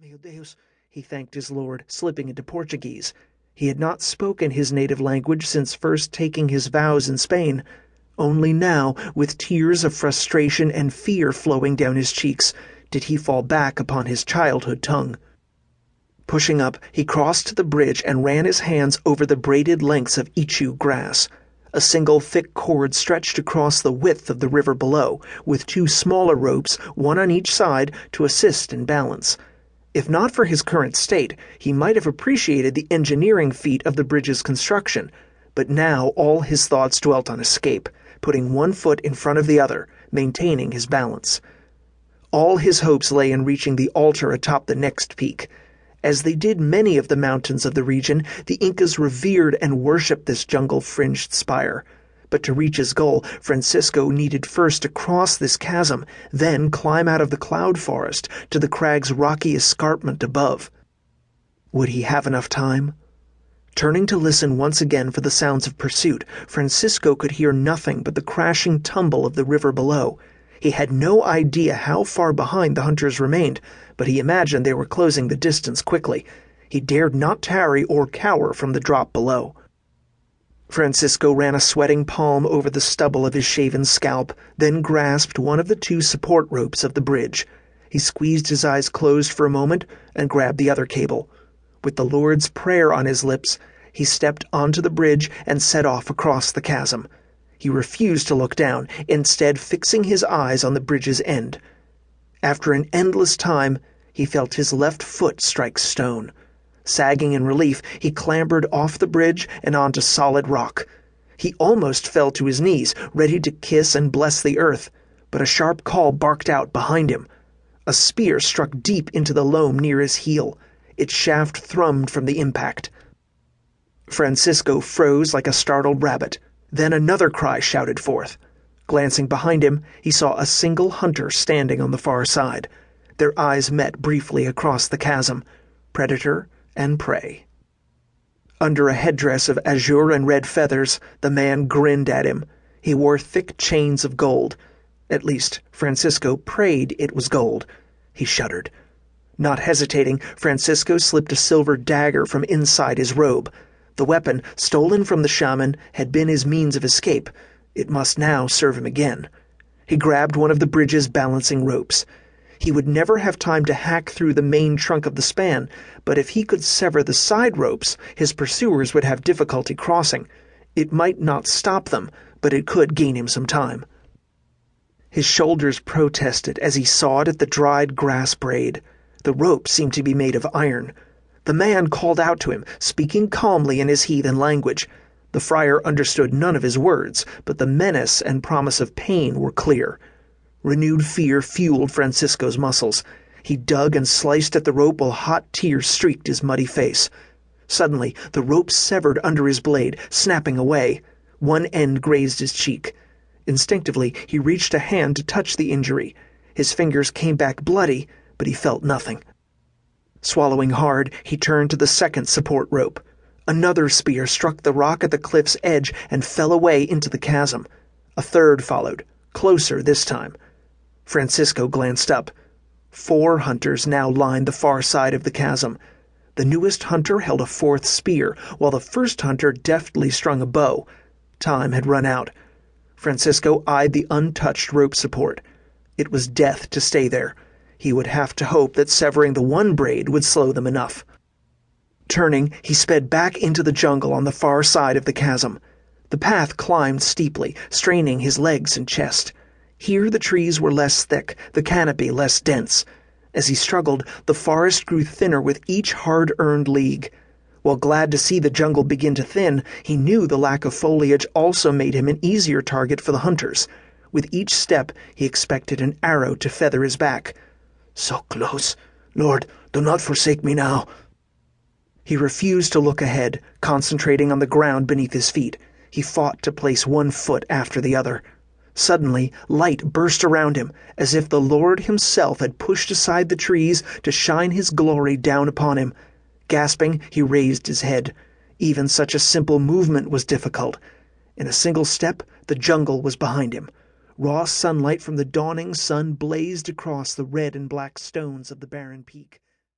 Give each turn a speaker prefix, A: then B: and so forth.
A: Meu Deus, he thanked his lord, slipping into Portuguese. He had not spoken his native language since first taking his vows in Spain. Only now, with tears of frustration and fear flowing down his cheeks, did he fall back upon his childhood tongue. Pushing up, he crossed to the bridge and ran his hands over the braided lengths of ichu grass. A single thick cord stretched across the width of the river below, with two smaller ropes, one on each side, to assist in balance. If not for his current state, he might have appreciated the engineering feat of the bridge's construction, but now all his thoughts dwelt on escape, putting one foot in front of the other, maintaining his balance. All his hopes lay in reaching the altar atop the next peak. As they did many of the mountains of the region, the Incas revered and worshipped this jungle-fringed spire. But to reach his goal, Francisco needed first to cross this chasm, then climb out of the cloud forest to the crag's rocky escarpment above. Would he have enough time? Turning to listen once again for the sounds of pursuit, Francisco could hear nothing but the crashing tumble of the river below. He had no idea how far behind the hunters remained, but he imagined they were closing the distance quickly. He dared not tarry or cower from the drop below. Francisco ran a sweating palm over the stubble of his shaven scalp, then grasped one of the two support ropes of the bridge. He squeezed his eyes closed for a moment and grabbed the other cable. With the Lord's Prayer on his lips, he stepped onto the bridge and set off across the chasm. He refused to look down, instead fixing his eyes on the bridge's end. After an endless time, he felt his left foot strike stone. Sagging in relief, he clambered off the bridge and onto solid rock. He almost fell to his knees, ready to kiss and bless the earth, but a sharp call barked out behind him. A spear struck deep into the loam near his heel. Its shaft thrummed from the impact. Francisco froze like a startled rabbit. Then another cry shouted forth. Glancing behind him, he saw a single hunter standing on the far side. Their eyes met briefly across the chasm. Predator and prey. Under a headdress of azure and red feathers, the man grinned at him. He wore thick chains of gold. At least, Francisco prayed it was gold. He shuddered. Not hesitating, Francisco slipped a silver dagger from inside his robe. The weapon, stolen from the shaman, had been his means of escape. It must now serve him again. He grabbed one of the bridge's balancing ropes. He would never have time to hack through the main trunk of the span, but if he could sever the side ropes, his pursuers would have difficulty crossing. It might not stop them, but it could gain him some time. His shoulders protested as he sawed at the dried grass braid. The rope seemed to be made of iron. The man called out to him, speaking calmly in his heathen language. The friar understood none of his words, but the menace and promise of pain were clear. Renewed fear fueled Francisco's muscles. He dug and sliced at the rope while hot tears streaked his muddy face. Suddenly, the rope severed under his blade, snapping away. One end grazed his cheek. Instinctively, he reached a hand to touch the injury. His fingers came back bloody, but he felt nothing. Swallowing hard, he turned to the second support rope. Another spear struck the rock at the cliff's edge and fell away into the chasm. A third followed, closer this time. Francisco glanced up. 4 hunters now lined the far side of the chasm. The newest hunter held a 4th spear, while the first hunter deftly strung a bow. Time had run out. Francisco eyed the untouched rope support. It was death to stay there. He would have to hope that severing the one braid would slow them enough. Turning, he sped back into the jungle on the far side of the chasm. The path climbed steeply, straining his legs and chest. Here the trees were less thick, the canopy less dense. As he struggled, the forest grew thinner with each hard-earned league. While glad to see the jungle begin to thin, he knew the lack of foliage also made him an easier target for the hunters. With each step, he expected an arrow to feather his back. So close. Lord, do not forsake me now. He refused to look ahead, concentrating on the ground beneath his feet. He fought to place one foot after the other. Suddenly, light burst around him, as if the Lord himself had pushed aside the trees to shine his glory down upon him. Gasping, he raised his head. Even such a simple movement was difficult. In a single step, the jungle was behind him. Raw sunlight from the dawning sun blazed across the red and black stones of the barren peak.